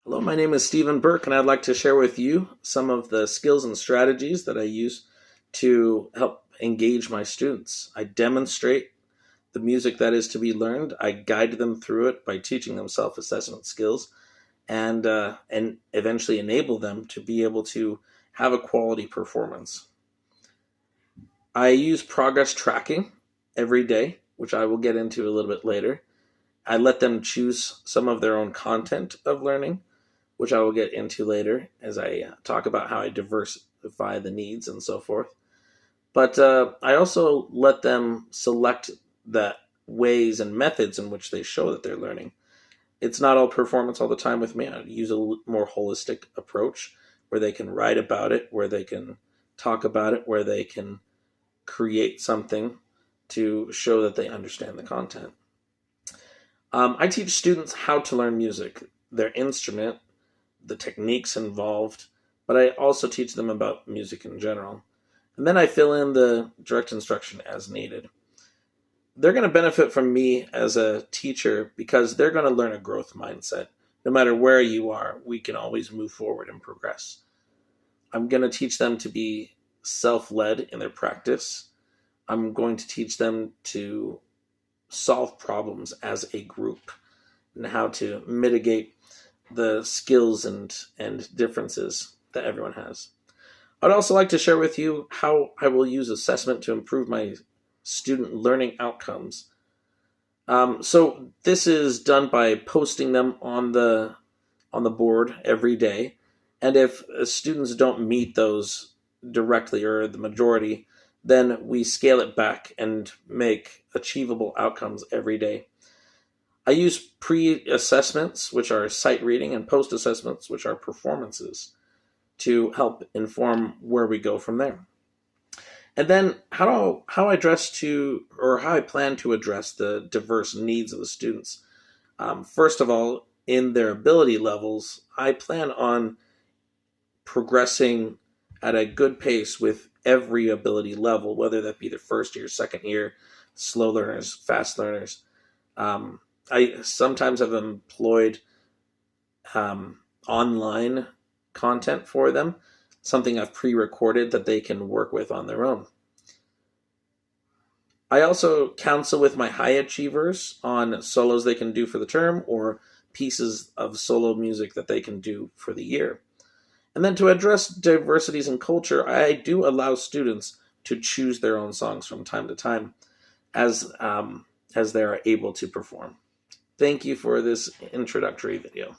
Hello, my name is Stephen Burke, and I'd like to share with you some of the skills and strategies that I use to help engage my students. I demonstrate the music that is to be learned. I guide them through it by teaching them self-assessment skills and eventually enable them to be able to have a quality performance. I use progress tracking every day, which I will get into a little bit later. I let them choose some of their own content of learning, which I will get into later as I talk about how I diversify the needs and so forth. But I also let them select the ways and methods in which they show that they're learning. It's not all performance all the time with me. I use a more holistic approach where they can write about it, where they can talk about it, where they can create something to show that they understand the content. I teach students how to learn music, their instrument, the techniques involved, but I also teach them about music in general. And then I fill in the direct instruction as needed. They're going to benefit from me as a teacher because they're going to learn a growth mindset. No matter where you are, we can always move forward and progress. I'm going to teach them to be self-led in their practice. I'm going to teach them to solve problems as a group and how to mitigate the skills and differences that everyone has. I'd also like to share with you how I will use assessment to improve my student learning outcomes. So this is done by posting them on the board every day, and if students don't meet those directly or the majority, then we scale it back and make achievable outcomes every day. I use pre-assessments, which are sight reading, and post-assessments, which are performances, to help inform where we go from there. And then how I plan to address the diverse needs of the students. First of all, in their ability levels, I plan on progressing at a good pace with every ability level, whether that be the first year, second year, slow learners, fast learners. I sometimes have employed online content for them, something I've pre-recorded that they can work with on their own. I also counsel with my high achievers on solos they can do for the term or pieces of solo music that they can do for the year. And then to address diversities in culture, I do allow students to choose their own songs from time to time as they are able to perform. Thank you for this introductory video.